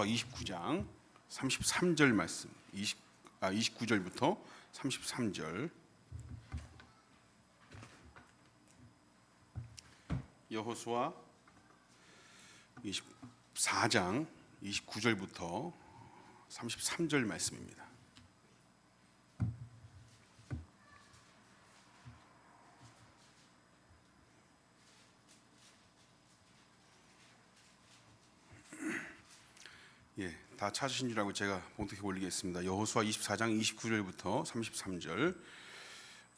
29장 33절 말씀, 29절부터 33절. 여호수아 24장 29절부터 33절 말씀입니다. 다 찾으신 줄 알고 제가 봉독해 올리겠습니다. 여호수아 24장 29절부터 33절.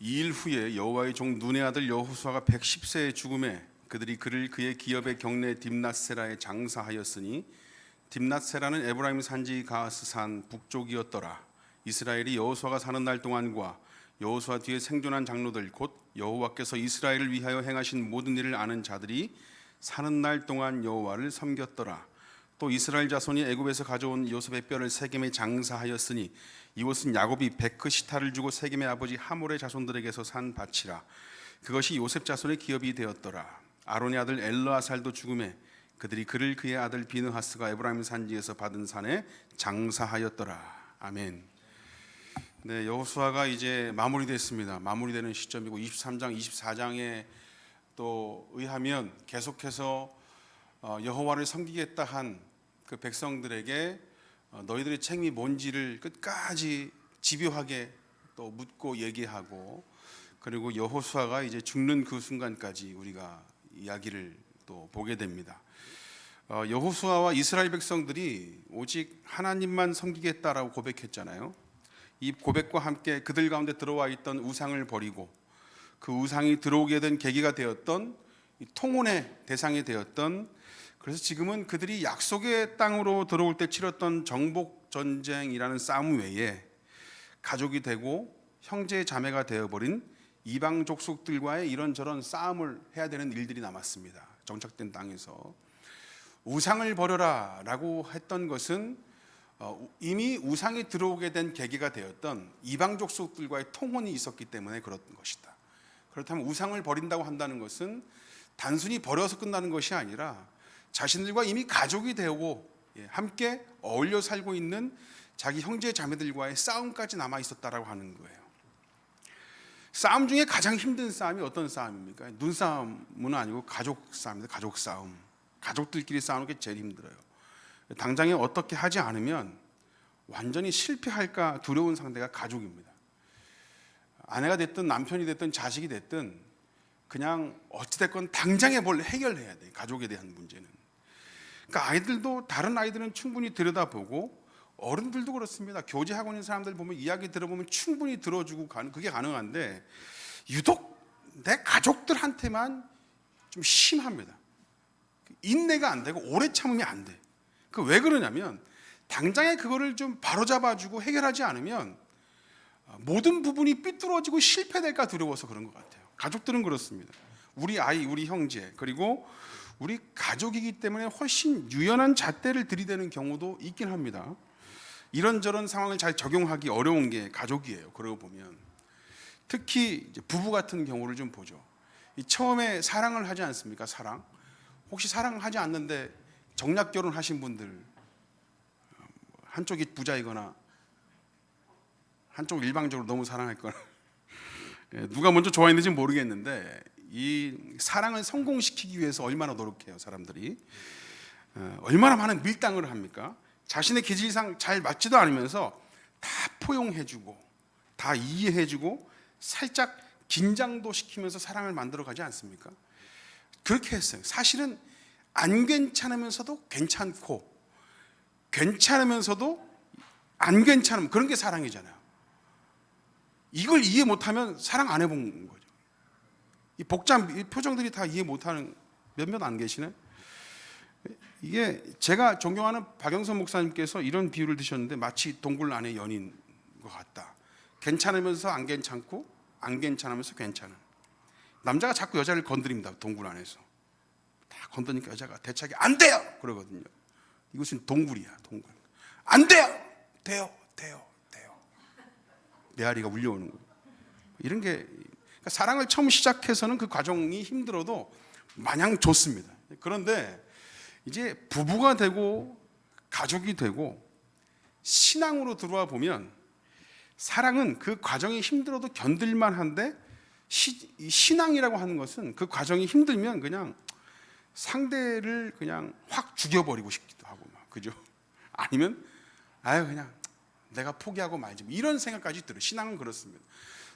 2일 후에 여호와의 종 눈의 아들 여호수아가 110세의 죽음에 그들이 그를 그의 기업의 경내 딥낫세라에 장사하였으니 딥낫세라는 에브라임 산지 가스 산 북쪽이었더라. 이스라엘이 여호수아가 사는 날 동안과 여호수아 뒤에 생존한 장로들 곧 여호와께서 이스라엘을 위하여 행하신 모든 일을 아는 자들이 사는 날 동안 여호와를 섬겼더라. 또 이스라엘 자손이 애굽에서 가져온 요셉의 뼈를 세겜에 장사하였으니 이곳은 야곱이 베크시타를 주고 세겜의 아버지 하몰의 자손들에게서 산 밭이라. 그것이 요셉 자손의 기업이 되었더라. 아론의 아들 엘르아살도 죽음에 그들이 그를 그의 아들 비느하스가 에브라임 산지에서 받은 산에 장사하였더라. 아멘. 네, 여호수아가 이제 마무리됐습니다. 마무리되는 시점이고 23장, 24장에 또 의하면 계속해서 여호와를 섬기겠다 한 그 백성들에게 너희들의 책임이 뭔지를 끝까지 집요하게 또 묻고 얘기하고, 그리고 여호수아가 이제 죽는 그 순간까지 우리가 이야기를 또 보게 됩니다. 여호수아와 이스라엘 백성들이 오직 하나님만 섬기겠다라고 고백했잖아요. 이 고백과 함께 그들 가운데 들어와 있던 우상을 버리고 그 우상이 들어오게 된 계기가 되었던 통혼의 대상이 되었던, 그래서 지금은 그들이 약속의 땅으로 들어올 때 치렀던 정복 전쟁이라는 싸움 외에 가족이 되고 형제 자매가 되어버린 이방 족속들과의 이런저런 싸움을 해야 되는 일들이 남았습니다. 정착된 땅에서 우상을 버려라 라고 했던 것은 이미 우상이 들어오게 된 계기가 되었던 이방 족속들과의 통혼이 있었기 때문에 그런 것이다. 그렇다면 우상을 버린다고 한다는 것은 단순히 버려서 끝나는 것이 아니라 자신들과 이미 가족이 되고 함께 어울려 살고 있는 자기 형제 자매들과의 싸움까지 남아 있었다라고 하는 거예요. 싸움 중에 가장 힘든 싸움이 어떤 싸움입니까? 눈싸움은 아니고 가족 싸움입니다. 가족 싸움. 가족들끼리 싸우는 게 제일 힘들어요. 당장에 어떻게 하지 않으면 완전히 실패할까 두려운 상대가 가족입니다. 아내가 됐든 남편이 됐든 자식이 됐든 그냥 어찌됐건 당장에 뭘 해결해야 돼요. 가족에 대한 문제는. 그러니까 아이들도, 다른 아이들은 충분히 들여다보고 어른들도 그렇습니다. 교제하고 있는 사람들 보면 이야기 들어보면 충분히 들어주고 그게 가능한데 유독 내 가족들한테만 좀 심합니다. 인내가 안 되고 오래 참으면 안 돼. 그 왜 그러냐면 당장에 그거를 좀 바로잡아주고 해결하지 않으면 모든 부분이 삐뚤어지고 실패될까 두려워서 그런 것 같아요. 가족들은 그렇습니다. 우리 아이, 우리 형제, 그리고 우리 가족이기 때문에 훨씬 유연한 잣대를 들이대는 경우도 있긴 합니다. 이런저런 상황을 잘 적용하기 어려운 게 가족이에요. 그러고 보면 특히 이제 부부 같은 경우를 좀 보죠. 처음에 사랑을 하지 않습니까? 사랑. 혹시 사랑하지 않는데 정략 결혼하신 분들, 한쪽이 부자이거나 한쪽 일방적으로 너무 사랑했거나 누가 먼저 좋아했는지 모르겠는데 이 사랑을 성공시키기 위해서 얼마나 노력해요, 사람들이. 얼마나 많은 밀당을 합니까? 자신의 기질상 잘 맞지도 않으면서 다 포용해주고 다 이해해주고 살짝 긴장도 시키면서 사랑을 만들어가지 않습니까? 그렇게 했어요. 사실은 안 괜찮으면서도 괜찮고 괜찮으면서도 안 괜찮으면 그런 게 사랑이잖아요. 이걸 이해 못하면 사랑 안 해본 거죠. 이 복잡 표정들이 다 이해 못하는 몇몇 안 계시네. 이게 제가 존경하는 박영선 목사님께서 이런 비유를 드셨는데 마치 동굴 안의 연인 것 같다. 괜찮으면서 안 괜찮고 안 괜찮으면서 괜찮은 남자가 자꾸 여자를 건드립니다. 동굴 안에서 다 건드니까 여자가 대차게 안 돼요 그러거든요. 이것은 동굴이야, 동굴. 안 돼요, 돼요. 메아리가 울려오는 거예요. 이런 게, 그러니까 사랑을 처음 시작해서는 그 과정이 힘들어도 마냥 좋습니다. 그런데 이제 부부가 되고 가족이 되고 신앙으로 들어와 보면 사랑은 그 과정이 힘들어도 견딜만 한데 신앙이라고 하는 것은 그 과정이 힘들면 그냥 상대를 그냥 확 죽여버리고 싶기도 하고 막, 그죠? 아니면 그냥 내가 포기하고 말지 이런 생각까지 들어요. 신앙은 그렇습니다.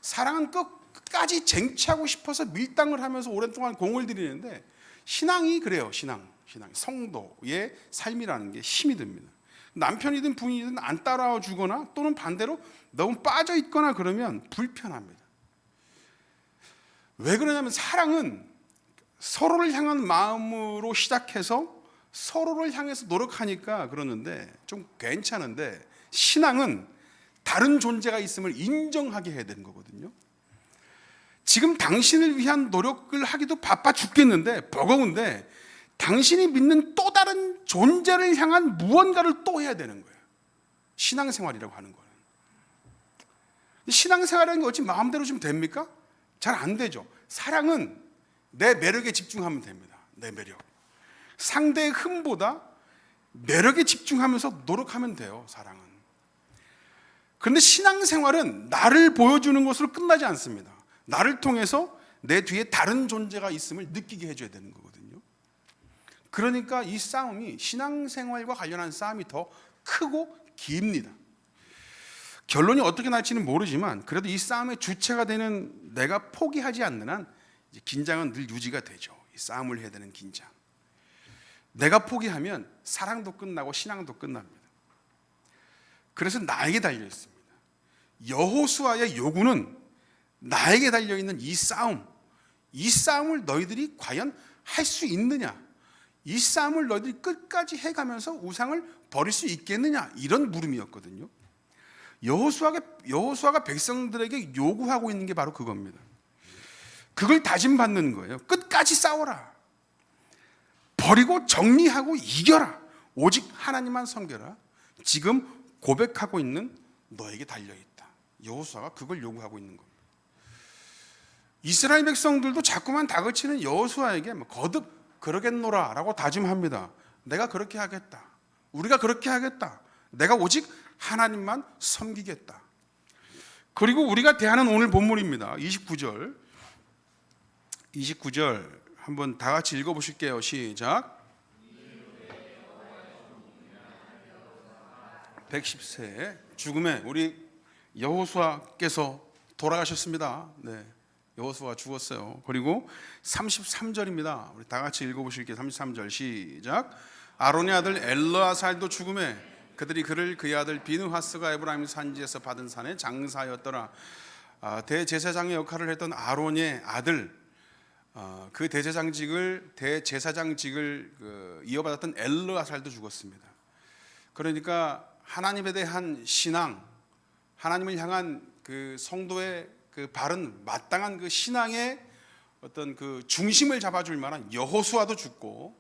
사랑은 끝까지 쟁취하고 싶어서 밀당을 하면서 오랫동안 공을 들이는데 신앙이 그래요. 신앙 성도의 삶이라는 게 힘이 듭니다. 남편이든 부인이든 안 따라와 주거나 또는 반대로 너무 빠져 있거나 그러면 불편합니다. 왜 그러냐면 사랑은 서로를 향한 마음으로 시작해서 서로를 향해서 노력하니까 그러는데 좀 괜찮은데, 신앙은 다른 존재가 있음을 인정하게 해야 되는 거거든요. 지금 당신을 위한 노력을 하기도 바빠 죽겠는데 버거운데 당신이 믿는 또 다른 존재를 향한 무언가를 또 해야 되는 거예요. 신앙생활이라고 하는 거는. 신앙생활이라는 게 어찌 마음대로 좀 됩니까? 잘 안 되죠. 사랑은 내 매력에 집중하면 됩니다. 내 매력. 상대의 흠보다 매력에 집중하면서 노력하면 돼요. 사랑은. 그런데 신앙생활은 나를 보여주는 것으로 끝나지 않습니다. 나를 통해서 내 뒤에 다른 존재가 있음을 느끼게 해줘야 되는 거거든요. 그러니까 이 싸움이, 신앙생활과 관련한 싸움이 더 크고 깁니다. 결론이 어떻게 날지는 모르지만 그래도 이 싸움의 주체가 되는 내가 포기하지 않는 한 긴장은 늘 유지가 되죠. 이 싸움을 해야 되는 긴장. 내가 포기하면 사랑도 끝나고 신앙도 끝납니다. 그래서 나에게 달려 있습니다. 여호수아의 요구는 나에게 달려 있는 이 싸움을 너희들이 과연 할 수 있느냐? 이 싸움을 너희들이 끝까지 해가면서 우상을 버릴 수 있겠느냐? 이런 물음이었거든요. 여호수아가 백성들에게 요구하고 있는 게 바로 그겁니다. 그걸 다짐받는 거예요. 끝까지 싸워라. 버리고 정리하고 이겨라. 오직 하나님만 섬겨라. 지금 고백하고 있는 너에게 달려있다. 여호수아가 그걸 요구하고 있는 겁니다. 이스라엘 백성들도 자꾸만 다그치는 여호수아에게 거듭 그러겠노라 라고 다짐합니다. 내가 그렇게 하겠다. 우리가 그렇게 하겠다. 내가 오직 하나님만 섬기겠다. 그리고 우리가 대하는 오늘 본문입니다. 29절 한번 다 같이 읽어보실게요. 시작. 110세 죽음에 우리 여호수아께서 돌아가셨습니다. 네, 여호수아 죽었어요. 그리고 33절입니다. 우리 다 같이 읽어보실게요. 33절 시작. 아론의 아들 엘르아살도 죽음에 그들이 그를 그의 아들 비느하스가 에브라임 산지에서 받은 산에 장사였더라. 대제사장의 역할을 했던 아론의 아들, 그 대제사장직을 이어받았던 엘르아살도 죽었습니다. 그러니까 하나님에 대한 신앙, 하나님을 향한 그 성도의 그 바른 마땅한 그 신앙의 어떤 그 중심을 잡아줄 만한 여호수아도 죽고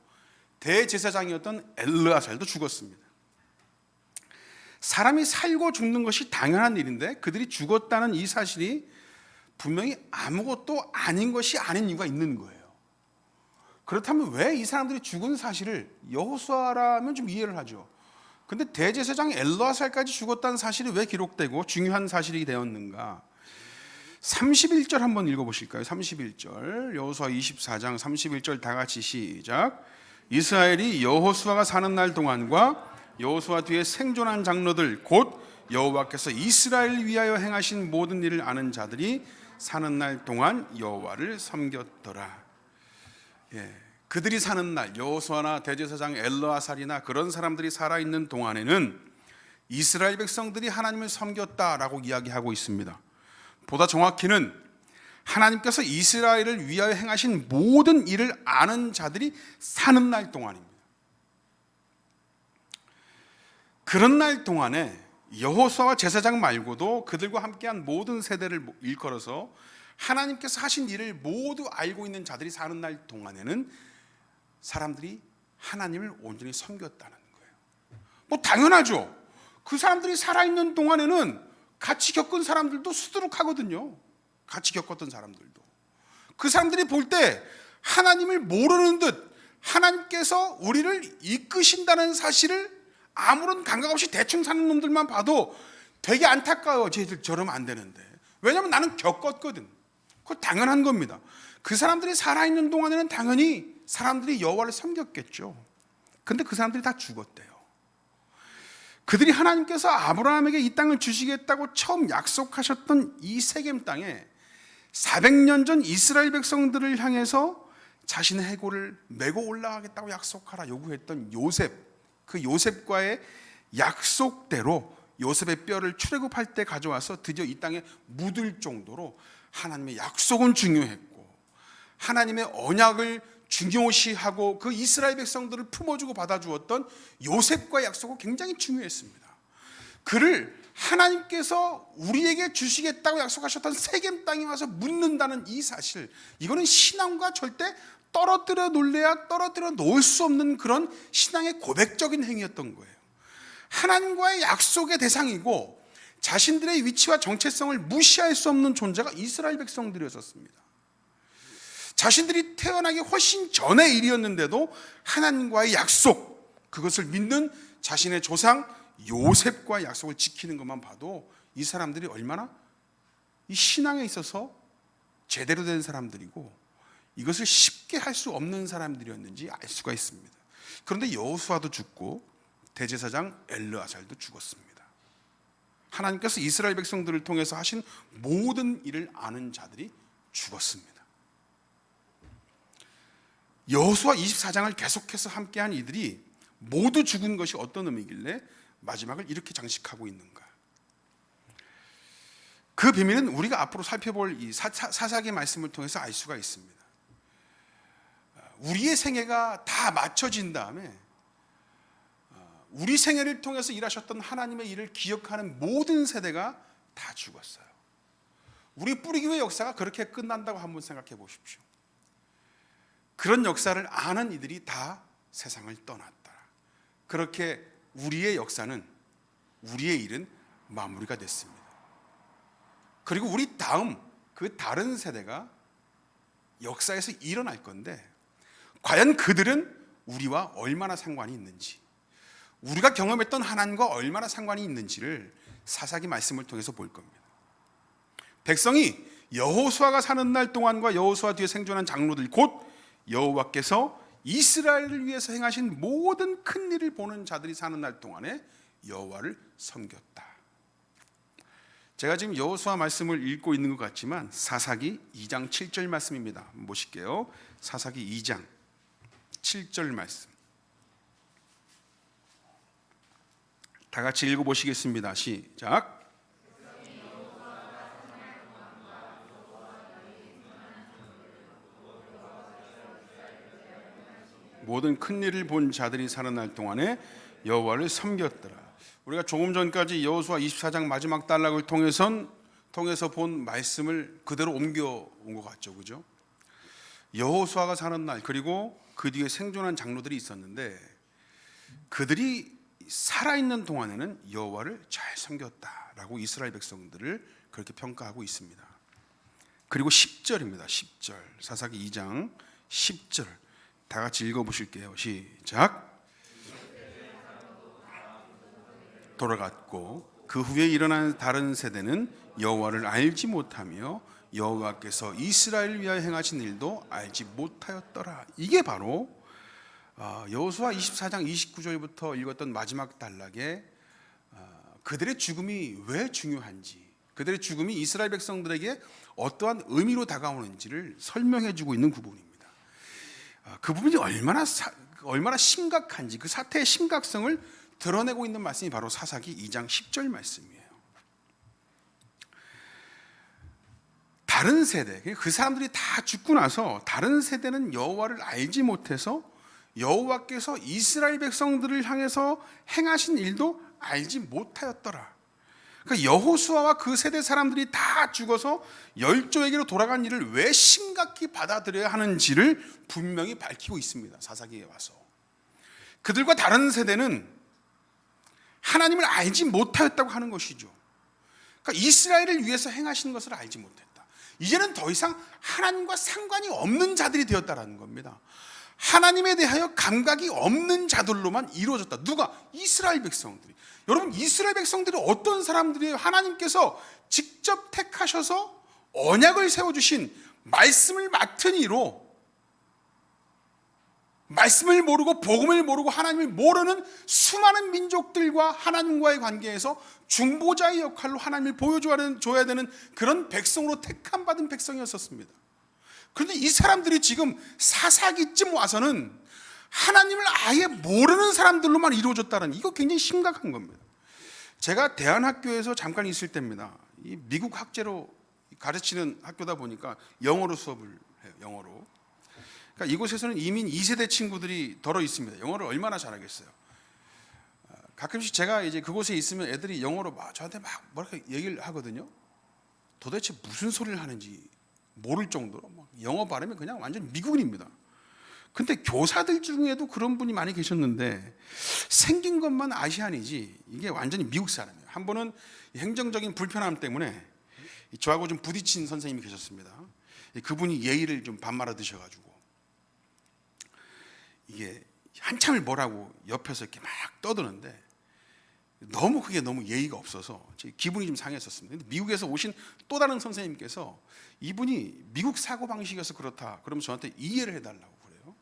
대제사장이었던 엘르아살도 죽었습니다. 사람이 살고 죽는 것이 당연한 일인데 그들이 죽었다는 이 사실이 분명히 아무것도 아닌 것이 아닌 이유가 있는 거예요. 그렇다면 왜 이 사람들이 죽은 사실을, 여호수아라면 좀 이해를 하죠. 근데 대제사장 엘르아살까지 죽었다는 사실이 왜 기록되고 중요한 사실이 되었는가? 31절 한번 읽어보실까요? 31절, 여호수아 24장 31절 다 같이 시작. 이스라엘이 여호수아가 사는 날 동안과 여호수아 뒤에 생존한 장로들 곧 여호와께서 이스라엘을 위하여 행하신 모든 일을 아는 자들이 사는 날 동안 여호와를 섬겼더라. 그들이 사는 날, 여호수아나 대제사장 엘르아살이나 그런 사람들이 살아있는 동안에는 이스라엘 백성들이 하나님을 섬겼다라고 이야기하고 있습니다. 보다 정확히는 하나님께서 이스라엘을 위하여 행하신 모든 일을 아는 자들이 사는 날 동안입니다. 그런 날 동안에 여호수아와 제사장 말고도 그들과 함께한 모든 세대를 일컬어서 하나님께서 하신 일을 모두 알고 있는 자들이 사는 날 동안에는 사람들이 하나님을 온전히 섬겼다는 거예요. 뭐 당연하죠. 그 사람들이 살아있는 동안에는 같이 겪은 사람들도 수두룩하거든요. 같이 겪었던 사람들도. 그 사람들이 볼 때 하나님을 모르는 듯 하나님께서 우리를 이끄신다는 사실을 아무런 감각 없이 대충 사는 놈들만 봐도 되게 안타까워. 쟤들 저러면 안 되는데. 왜냐하면 나는 겪었거든. 그거 당연한 겁니다. 그 사람들이 살아있는 동안에는 당연히 사람들이 여호와를 섬겼겠죠. 근데 그 사람들이 다 죽었대요. 그들이 하나님께서 아브라함에게 이 땅을 주시겠다고 처음 약속하셨던 이 세겜 땅에 400년 전 이스라엘 백성들을 향해서 자신의 해골을 메고 올라가겠다고 약속하라 요구했던 요셉, 그 요셉과의 약속대로 요셉의 뼈를 출애굽할 때 가져와서 드디어 이 땅에 묻을 정도로 하나님의 약속은 중요했고 하나님의 언약을 중요시하고 그 이스라엘 백성들을 품어주고 받아주었던 요셉과의 약속은 굉장히 중요했습니다. 그를 하나님께서 우리에게 주시겠다고 약속하셨던 세겜 땅에 와서 묻는다는 이 사실, 이거는 신앙과 절대 떨어뜨려 놓을래야 떨어뜨려 놓을 수 없는 그런 신앙의 고백적인 행위였던 거예요. 하나님과의 약속의 대상이고 자신들의 위치와 정체성을 무시할 수 없는 존재가 이스라엘 백성들이었습니다. 자신들이 태어나기 훨씬 전의 일이었는데도 하나님과의 약속, 그것을 믿는 자신의 조상 요셉과의 약속을 지키는 것만 봐도 이 사람들이 얼마나 이 신앙에 있어서 제대로 된 사람들이고 이것을 쉽게 할 수 없는 사람들이었는지 알 수가 있습니다. 그런데 여호수아도 죽고 대제사장 엘르아살도 죽었습니다. 하나님께서 이스라엘 백성들을 통해서 하신 모든 일을 아는 자들이 죽었습니다. 여호수아 24장을 계속해서 함께한 이들이 모두 죽은 것이 어떤 의미길래 마지막을 이렇게 장식하고 있는가? 그 비밀은 우리가 앞으로 살펴볼 이 사사기 말씀을 통해서 알 수가 있습니다. 우리의 생애가 다 맞춰진 다음에 우리 생애를 통해서 일하셨던 하나님의 일을 기억하는 모든 세대가 다 죽었어요. 우리 뿌리교회 역사가 그렇게 끝난다고 한번 생각해 보십시오. 그런 역사를 아는 이들이 다 세상을 떠났다. 그렇게 우리의 역사는, 우리의 일은 마무리가 됐습니다. 그리고 우리 다음 그 다른 세대가 역사에서 일어날 건데 과연 그들은 우리와 얼마나 상관이 있는지, 우리가 경험했던 하나님과 얼마나 상관이 있는지를 사사기 말씀을 통해서 볼 겁니다. 백성이 여호수아가 사는 날 동안과 여호수아 뒤에 생존한 장로들, 곧 여호와께서 이스라엘을 위해서 행하신 모든 큰 일을 보는 자들이 사는 날 동안에 여호와를 섬겼다. 제가 지금 여호수아 말씀을 읽고 있는 것 같지만 사사기 2장 7절 말씀입니다. 한번 보실게요. 사사기 2장 7절 말씀. 다 같이 읽어보시겠습니다. 시작. 모든 큰 일을 본 자들이 사는 날 동안에 여호와를 섬겼더라. 우리가 조금 전까지 여호수아 24장 마지막 단락을 통해서 본 말씀을 그대로 옮겨온 것 같죠, 그죠? 여호수아가 사는 날, 그리고 그 뒤에 생존한 장로들이 있었는데 그들이 살아있는 동안에는 여호와를 잘 섬겼다라고 이스라엘 백성들을 그렇게 평가하고 있습니다. 그리고 10절입니다. 10절, 사사기 2장 10절 다 같이 읽어보실게요. 시작. 돌아갔고 그 후에 일어난 다른 세대는 여호와를 알지 못하며 여호와께서 이스라엘을 위하여 행하신 일도 알지 못하였더라. 이게 바로 여호수아 24장 29절부터 읽었던 마지막 단락에 그들의 죽음이 왜 중요한지, 그들의 죽음이 이스라엘 백성들에게 어떠한 의미로 다가오는지를 설명해 주고 있는 부분입니다. 그 부분이 얼마나 심각한지, 그 사태의 심각성을 드러내고 있는 말씀이 바로 사사기 2장 10절 말씀이에요. 다른 세대, 그 사람들이 다 죽고 나서 다른 세대는 여호와를 알지 못해서 여호와께서 이스라엘 백성들을 향해서 행하신 일도 알지 못하였더라. 그러니까 여호수아와 그 세대 사람들이 다 죽어서 열조에게로 돌아간 일을 왜 심각히 받아들여야 하는지를 분명히 밝히고 있습니다. 사사기에 와서 그들과 다른 세대는 하나님을 알지 못하였다고 하는 것이죠. 그러니까 이스라엘을 위해서 행하신 것을 알지 못했다. 이제는 더 이상 하나님과 상관이 없는 자들이 되었다라는 겁니다. 하나님에 대하여 감각이 없는 자들로만 이루어졌다. 누가? 이스라엘 백성들이. 여러분, 이스라엘 백성들이 어떤 사람들이에요? 하나님께서 직접 택하셔서 언약을 세워주신 말씀을 맡은 이로 말씀을 모르고 복음을 모르고 하나님을 모르는 수많은 민족들과 하나님과의 관계에서 중보자의 역할로 하나님을 보여줘야 되는 그런 백성으로 택함받은 백성이었었습니다. 그런데 이 사람들이 지금 사사기쯤 와서는 하나님을 아예 모르는 사람들로만 이루어졌다는, 이거 굉장히 심각한 겁니다. 제가 대안학교에서 잠깐 있을 때입니다. 이 미국 학제로 가르치는 학교다 보니까 영어로 수업을 해요. 영어로. 그러니까 이곳에서는 이민 2세대 친구들이 덜어 있습니다. 영어를 얼마나 잘하겠어요. 가끔씩 제가 이제 그곳에 있으면 애들이 영어로 저한테 뭐랄까 얘기를 하거든요. 도대체 무슨 소리를 하는지 모를 정도로 영어 발음이 그냥 완전 미국인입니다. 근데 교사들 중에도 그런 분이 많이 계셨는데 생긴 것만 아시안이지 이게 완전히 미국 사람이에요. 한 번은 행정적인 불편함 때문에 저하고 좀 부딪힌 선생님이 계셨습니다. 그분이 예의를 좀 반말아 드셔가지고 이게 한참을 뭐라고 옆에서 이렇게 막 떠드는데 그게 너무 예의가 없어서 기분이 좀 상했었습니다. 근데 미국에서 오신 또 다른 선생님께서 이분이 미국 사고방식이어서 그렇다 그러면 저한테 이해를 해달라고 그래요.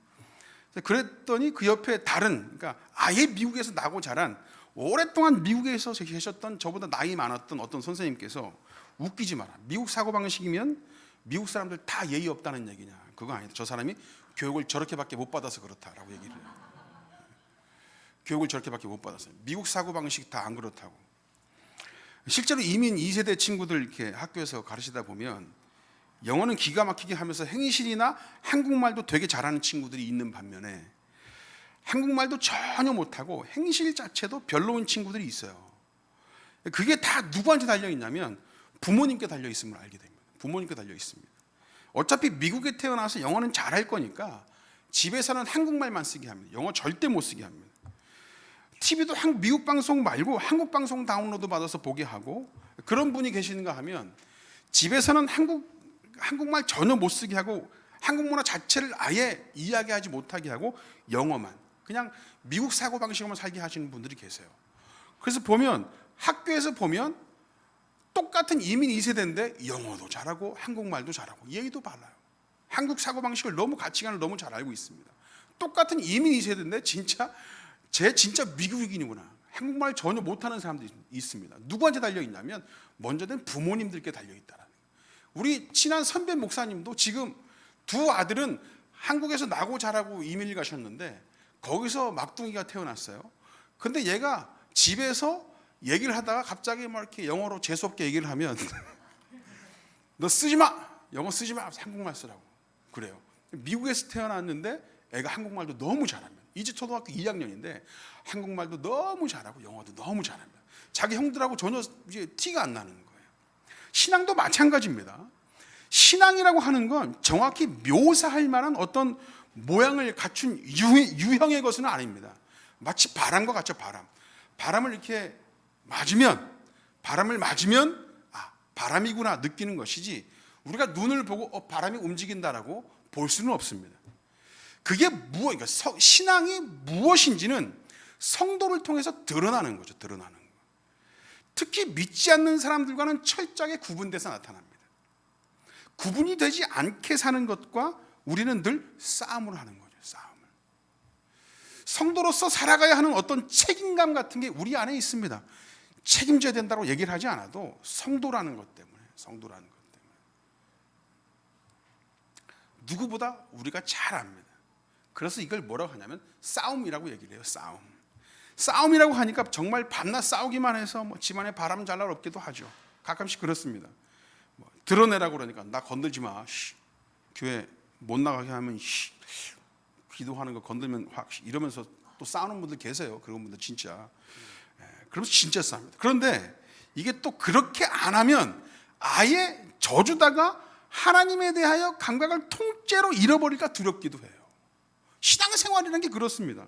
그랬더니 그 옆에 그러니까 아예 미국에서 나고 자란 오랫동안 미국에서 계셨던 저보다 나이 많았던 어떤 선생님께서 웃기지 마라. 미국 사고방식이면 미국 사람들 다 예의 없다는 얘기냐. 그거 아니다. 저 사람이 교육을 저렇게밖에 못 받아서 그렇다라고 얘기를 해요. 교육을 저렇게밖에 못 받았어요. 미국 사고방식 다 안 그렇다고. 실제로 이민 2세대 친구들 이렇게 학교에서 가르치다 보면 영어는 기가 막히게 하면서 행실이나 한국말도 되게 잘하는 친구들이 있는 반면에 한국말도 전혀 못하고 행실 자체도 별로인 친구들이 있어요. 그게 다 누구한테 달려있냐면 부모님께 달려있음을 알게 됩니다. 부모님께 달려있습니다. 어차피 미국에 태어나서 영어는 잘할 거니까 집에서는 한국말만 쓰게 합니다. 영어 절대 못 쓰게 합니다. TV도 미국 방송 말고 한국 방송 다운로드 받아서 보게 하고, 그런 분이 계시는가 하면 집에서는 한국말 전혀 못 쓰게 하고 한국 문화 자체를 아예 이야기하지 못하게 하고 영어만, 그냥 미국 사고방식으로만 살게 하시는 분들이 계세요. 그래서 보면 학교에서 보면 똑같은 이민 2세대인데 영어도 잘하고 한국말도 잘하고 예의도 발라요. 한국 사고방식을 가치관을 너무 잘 알고 있습니다. 똑같은 이민 2세대인데 진짜 미국인이구나. 한국말 전혀 못하는 사람들이 있습니다. 누구한테 달려있냐면 먼저는 부모님들께 달려있다라는 거예요. 우리 친한 선배 목사님도 지금 두 아들은 한국에서 나고 자라고 이민을 가셨는데 거기서 막둥이가 태어났어요. 근데 얘가 집에서 얘기를 하다가 갑자기 막 이렇게 영어로 재수없게 얘기를 하면 너 쓰지 마! 영어 쓰지 마! 한국말 쓰라고 그래요. 미국에서 태어났는데 애가 한국말도 너무 잘합니다. 이제 초등학교 2학년인데 한국말도 너무 잘하고 영어도 너무 잘합니다. 자기 형들하고 전혀 이제 티가 안 나는 거예요. 신앙도 마찬가지입니다. 신앙이라고 하는 건 정확히 묘사할 만한 어떤 모양을 갖춘 유형의 것은 아닙니다. 마치 바람과 같죠. 바람을 이렇게 바람을 맞으면 바람이구나 느끼는 것이지 우리가 눈을 보고 바람이 움직인다라고 볼 수는 없습니다. 그게 그러니까 신앙이 무엇인지는 성도를 통해서 드러나는 거죠. 드러나는 거. 특히 믿지 않는 사람들과는 철저하게 구분돼서 나타납니다. 구분이 되지 않게 사는 것과 우리는 늘 싸움을 하는 거죠. 싸움을. 성도로서 살아가야 하는 어떤 책임감 같은 게 우리 안에 있습니다. 책임져야 된다고 얘기를 하지 않아도 성도라는 것 때문에 누구보다 우리가 잘 압니다. 그래서 이걸 뭐라고 하냐면 싸움이라고 얘기를 해요. 싸움이라고 하니까 정말 밤낮 싸우기만 해서 집안에 바람 잘 날 없기도 하죠. 가끔씩 그렇습니다. 드러내라고 그러니까 나 건들지 마. 교회 못 나가게 하면 기도하는 거 건들면 확 이러면서 또 싸우는 분들 계세요. 그런 분들 진짜. 그러면서 진짜 싸웁니다. 그런데 이게 또 그렇게 안 하면 아예 저주다가 하나님에 대하여 감각을 통째로 잃어버릴까 두렵기도 해요. 신앙생활이라는 게 그렇습니다.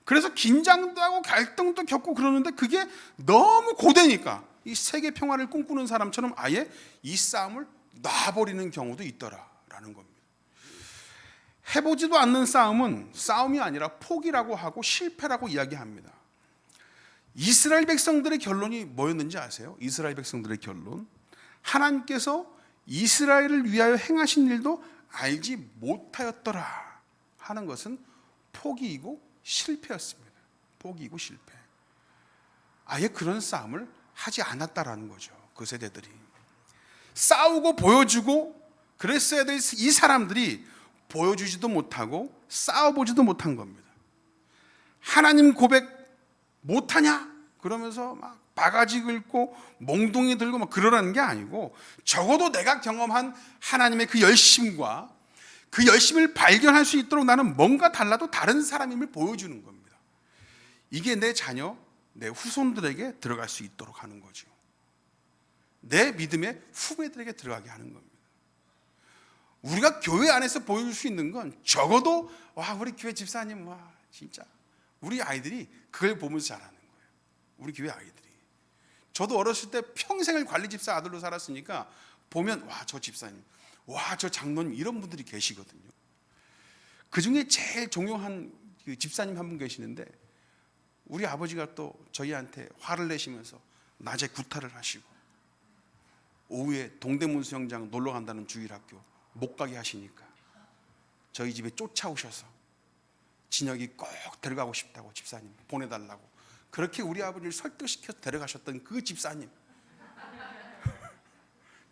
그래서 긴장도 하고 갈등도 겪고 그러는데 그게 너무 고되니까 이 세계 평화를 꿈꾸는 사람처럼 아예 이 싸움을 놔버리는 경우도 있더라라는 겁니다. 해보지도 않는 싸움은 싸움이 아니라 포기라고 하고 실패라고 이야기합니다. 이스라엘 백성들의 결론이 뭐였는지 아세요? 이스라엘 백성들의 결론, 하나님께서 이스라엘을 위하여 행하신 일도 알지 못하였더라 하는 것은 포기이고 실패였습니다. 포기이고 실패. 아예 그런 싸움을 하지 않았다라는 거죠. 그 세대들이 싸우고 보여주고 그랬어야 될 이 사람들이 보여주지도 못하고 싸워보지도 못한 겁니다. 하나님 고백 못하냐? 그러면서 막 바가지 긁고 몽둥이 들고 막 그러라는 게 아니고, 적어도 내가 경험한 하나님의 그 열심과 그 열심을 발견할 수 있도록 나는 뭔가 달라도 다른 사람임을 보여주는 겁니다. 이게 내 자녀, 내 후손들에게 들어갈 수 있도록 하는 거죠. 내 믿음의 후배들에게 들어가게 하는 겁니다. 우리가 교회 안에서 보여줄 수 있는 건 적어도 와, 우리 교회 집사님, 와, 진짜 우리 아이들이 그걸 보면서 자라는 거예요. 우리 교회 아이들이. 저도 어렸을 때 평생을 관리 집사 아들로 살았으니까 보면 와, 저 집사님, 와, 저 장로님, 이런 분들이 계시거든요. 그 중에 제일 존경한 그 집사님 한 분 계시는데, 우리 아버지가 또 저희한테 화를 내시면서 낮에 구타를 하시고 오후에 동대문 수영장 놀러 간다는 주일학교 못 가게 하시니까 저희 집에 쫓아오셔서 진혁이 꼭 데려가고 싶다고 집사님 보내달라고 그렇게 우리 아버지를 설득시켜서 데려가셨던 그 집사님,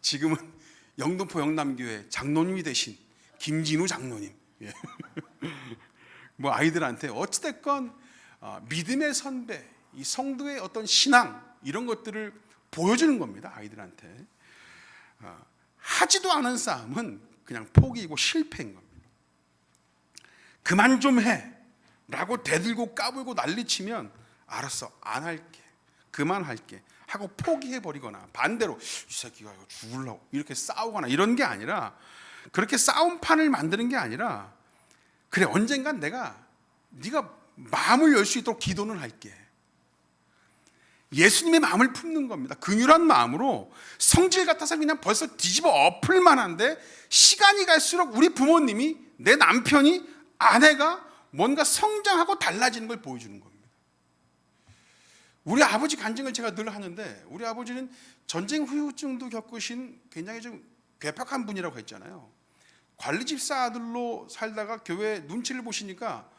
지금은 영등포 영남교회 장로님이 되신 김진우 장로님. 예. 뭐 아이들한테 어찌됐건 믿음의 선배, 이 성도의 어떤 신앙, 이런 것들을 보여주는 겁니다. 아이들한테. 하지도 않은 싸움은 그냥 포기이고 실패인 겁니다. 그만 좀 해 라고 대들고 까불고 난리치면 알았어, 안 할게, 그만할게 하고 포기해버리거나, 반대로 이 새끼가 이거 죽으려고 이렇게 싸우거나 이런 게 아니라, 그렇게 싸움판을 만드는 게 아니라, 그래 언젠간 네가 마음을 열 수 있도록 기도는 할게. 예수님의 마음을 품는 겁니다. 긍휼한 마음으로. 성질 같아서 그냥 벌써 뒤집어 엎을 만한데 시간이 갈수록 우리 부모님이, 내 남편이, 아내가 뭔가 성장하고 달라지는 걸 보여주는 겁니다. 우리 아버지 간증을 제가 늘 하는데, 우리 아버지는 전쟁 후유증도 겪으신 굉장히 좀 괴팍한 분이라고 했잖아요. 관리집사 아들로 살다가 교회 눈치를 보시니까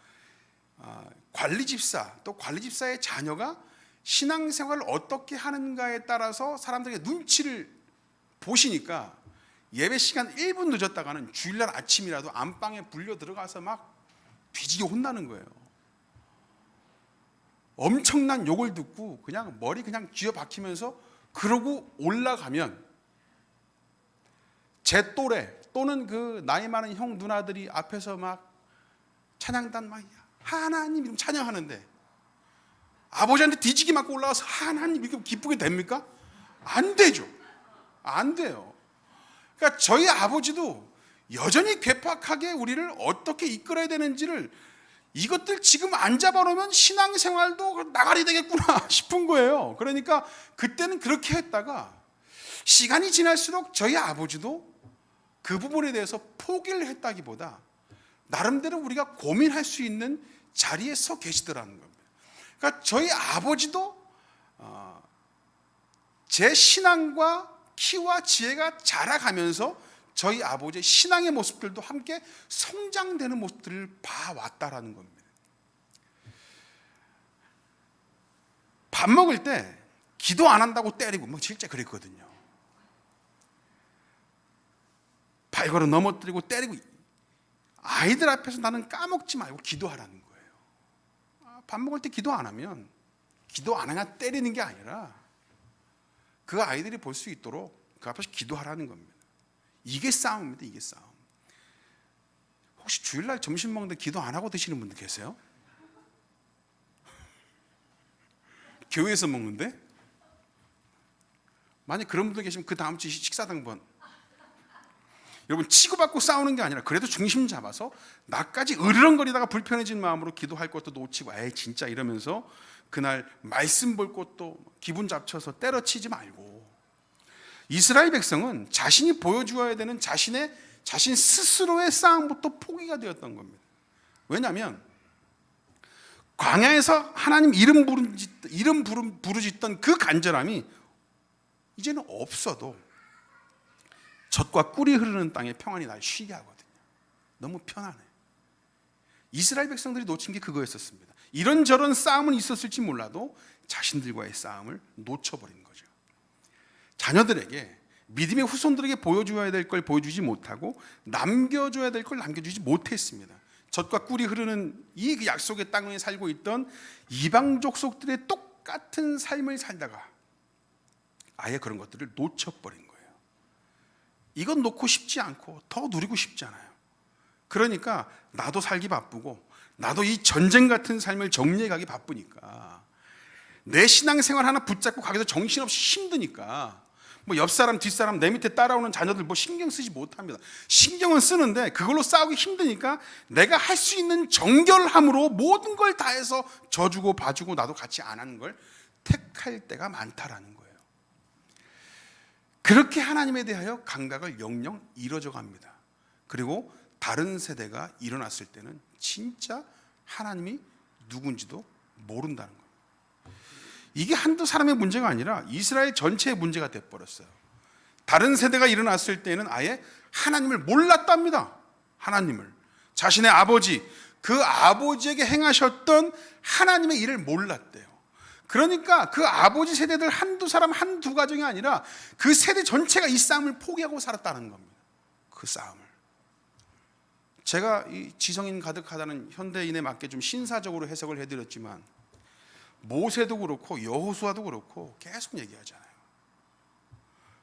관리집사, 또 관리집사의 자녀가 신앙생활을 어떻게 하는가에 따라서 사람들에게 눈치를 보시니까 예배 시간 1분 늦었다가는 주일날 아침이라도 안방에 불려 들어가서 막 뒤지게 혼나는 거예요. 엄청난 욕을 듣고 그냥 머리 그냥 쥐어 박히면서 그러고 올라가면 제 또래 또는 그 나이 많은 형 누나들이 앞에서 막 찬양단 막 하나님 이름 찬양하는데 아버지한테 뒤지게 맞고 올라가서 하나님 이렇게 기쁘게 됩니까? 안 되죠. 안 돼요. 그러니까 저희 아버지도 여전히 괴팍하게 우리를 어떻게 이끌어야 되는지를, 이것들 지금 안 잡아놓으면 신앙생활도 나가리 되겠구나 싶은 거예요. 그러니까 그때는 그렇게 했다가 시간이 지날수록 저희 아버지도 그 부분에 대해서 포기를 했다기보다 나름대로 우리가 고민할 수 있는 자리에 서 계시더라는 겁니다. 그러니까 저희 아버지도 제 신앙과 키와 지혜가 자라가면서 저희 아버지의 신앙의 모습들도 함께 성장되는 모습들을 봐왔다라는 겁니다. 밥 먹을 때 기도 안 한다고 때리고 뭐 실제 그랬거든요. 발 걸어 넘어뜨리고 때리고, 아이들 앞에서 나는 까먹지 말고 기도하라는 거예요. 밥 먹을 때 기도 안 하면, 기도 안 하냐 때리는 게 아니라 그 아이들이 볼 수 있도록 그 앞에서 기도하라는 겁니다. 이게 싸움입니다. 이게 싸움. 혹시 주일날 점심 먹는데 기도 안 하고 드시는 분들 계세요? 교회에서 먹는데? 만약 그런 분들 계시면 그 다음 주 식사당번, 여러분 치고받고 싸우는 게 아니라 그래도 중심 잡아서 나까지 으르렁거리다가 불편해진 마음으로 기도할 것도 놓치고 에이 진짜 이러면서 그날 말씀 볼 것도 기분 잡쳐서 때려치지 말고, 이스라엘 백성은 자신이 보여주어야 되는 자신의 자신 스스로의 싸움부터 포기가 되었던 겁니다. 왜냐하면 광야에서 하나님 이름 부르짖던 그 간절함이 이제는 없어도 젖과 꿀이 흐르는 땅에 평안히 날 쉬게 하거든요. 너무 편안해. 이스라엘 백성들이 놓친 게 그거였었습니다. 이런저런 싸움은 있었을지 몰라도 자신들과의 싸움을 놓쳐버린 거죠. 자녀들에게, 믿음의 후손들에게 보여줘야 될 걸 보여주지 못하고 남겨줘야 될 걸 남겨주지 못했습니다. 젖과 꿀이 흐르는 이 약속의 땅에 살고 있던 이방 족속들의 똑같은 삶을 살다가 아예 그런 것들을 놓쳐버린 거예요. 이건 놓고 싶지 않고 더 누리고 싶잖아요. 그러니까 나도 살기 바쁘고 나도 이 전쟁 같은 삶을 정리해 가기 바쁘니까 내 신앙생활 하나 붙잡고 가기도 정신없이 힘드니까 뭐 옆 사람 뒷사람 내 밑에 따라오는 자녀들 뭐 신경 쓰지 못합니다. 신경은 쓰는데 그걸로 싸우기 힘드니까 내가 할 수 있는 정결함으로 모든 걸 다해서 져주고 봐주고 나도 같이 안 하는 걸 택할 때가 많다라는 거예요. 그렇게 하나님에 대하여 감각을 영영 잃어져 갑니다. 그리고 다른 세대가 일어났을 때는 진짜 하나님이 누군지도 모른다는 거예요. 이게 한두 사람의 문제가 아니라 이스라엘 전체의 문제가 돼버렸어요. 다른 세대가 일어났을 때는 아예 하나님을 몰랐답니다. 하나님을, 자신의 아버지, 그 아버지에게 행하셨던 하나님의 일을 몰랐대요. 그러니까 그 아버지 세대들 한두 사람, 한두 가정이 아니라 그 세대 전체가 이 싸움을 포기하고 살았다는 겁니다. 그 싸움을. 제가 이 지성인 가득하다는 현대인에 맞게 좀 신사적으로 해석을 해드렸지만 모세도 그렇고 여호수아도 그렇고 계속 얘기하잖아요.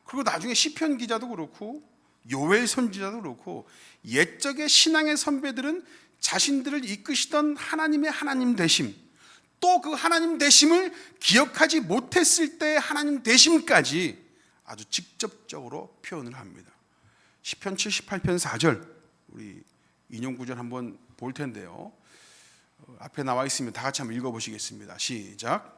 그리고 나중에 시편 기자도 그렇고 요엘 선지자도 그렇고 옛적의 신앙의 선배들은 자신들을 이끄시던 하나님의 하나님 되심, 또 그 하나님 되심을 기억하지 못했을 때의 하나님 되심까지 아주 직접적으로 표현을 합니다. 시편 78편 4절 우리 인용구절 한번 볼 텐데요. 앞에 나와 있으면 다 같이 한번 읽어보시겠습니다. 시작.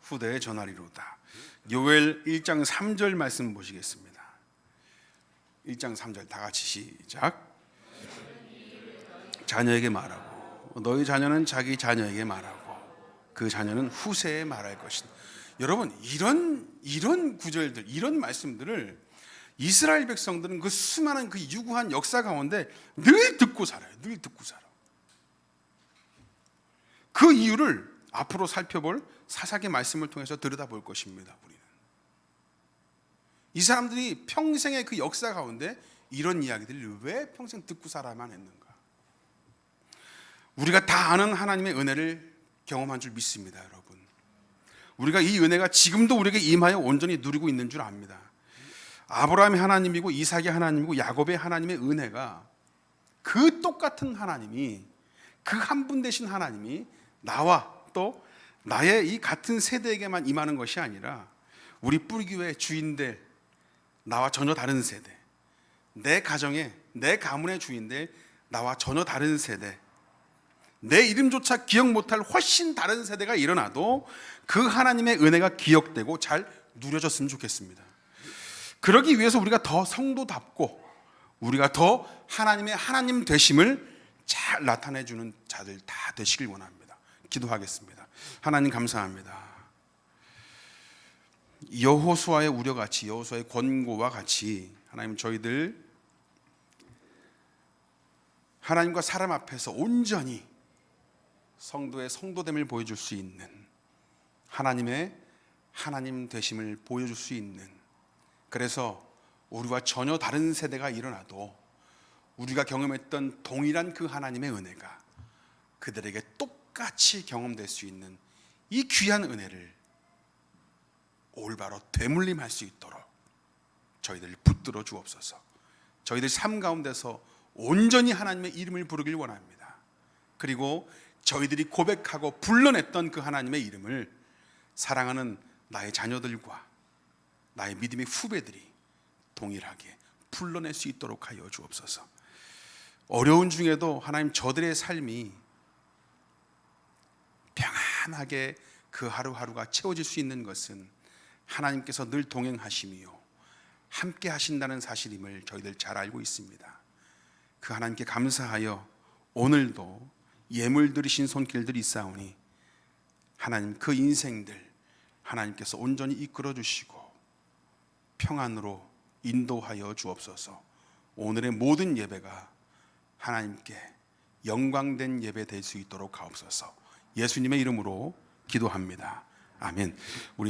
후대에 전하리로다. 요엘 1장 3절 말씀 보시겠습니다. 1장 3절 다 같이 시작. 자녀에게 말하고 너희 자녀는 자기 자녀에게 말하고 그 자녀는 후세에 말할 것이다. 여러분, 이런 구절들, 이런 말씀들을 이스라엘 백성들은 그 수많은 그 유구한 역사 가운데 늘 듣고 살아요. 늘 듣고 살아. 그 이유를 앞으로 살펴볼 사사기 말씀을 통해서 들여다볼 것입니다. 우리는 이 사람들이 평생의 그 역사 가운데 이런 이야기들을 왜 평생 듣고 살아야만 했는가? 우리가 다 아는 하나님의 은혜를 경험한 줄 믿습니다, 여러분. 우리가 이 은혜가 지금도 우리에게 임하여 온전히 누리고 있는 줄 압니다. 아브라함의 하나님이고 이삭의 하나님이고 야곱의 하나님의 은혜가 그 똑같은 하나님이, 그 한 분 되신 하나님이 나와 또 나의 이 같은 세대에게만 임하는 것이 아니라 우리 뿌리교회 주인들, 나와 전혀 다른 세대, 내 가정의, 내 가문의 주인들, 나와 전혀 다른 세대, 내 이름조차 기억 못할 훨씬 다른 세대가 일어나도 그 하나님의 은혜가 기억되고 잘 누려졌으면 좋겠습니다. 그러기 위해서 우리가 더 성도답고 우리가 더 하나님의 하나님 되심을 잘 나타내주는 자들 다 되시길 원합니다. 기도하겠습니다. 하나님 감사합니다. 여호수아의 우려같이, 여호수아의 권고와 같이 하나님, 저희들 하나님과 사람 앞에서 온전히 성도의 성도됨을 보여줄 수 있는, 하나님의 하나님 되심을 보여줄 수 있는, 그래서 우리와 전혀 다른 세대가 일어나도 우리가 경험했던 동일한 그 하나님의 은혜가 그들에게 똑같이 경험될 수 있는 이 귀한 은혜를 올바로 되물림할 수 있도록 저희들 붙들어 주옵소서. 저희들 삶 가운데서 온전히 하나님의 이름을 부르길 원합니다. 그리고 저희들이 고백하고 불러냈던 그 하나님의 이름을 사랑하는 나의 자녀들과 나의 믿음의 후배들이 동일하게 불러낼 수 있도록 하여 주옵소서. 어려운 중에도 하나님, 저들의 삶이 평안하게 그 하루하루가 채워질 수 있는 것은 하나님께서 늘 동행하심이요 함께 하신다는 사실임을 저희들 잘 알고 있습니다. 그 하나님께 감사하여 오늘도 예물 드리신 손길들이 있사오니 하나님 그 인생들 하나님께서 온전히 이끌어 주시고 평안으로 인도하여 주옵소서. 오늘의 모든 예배가 하나님께 영광된 예배 될 수 있도록 하옵소서. 예수님의 이름으로 기도합니다. 아멘. 우리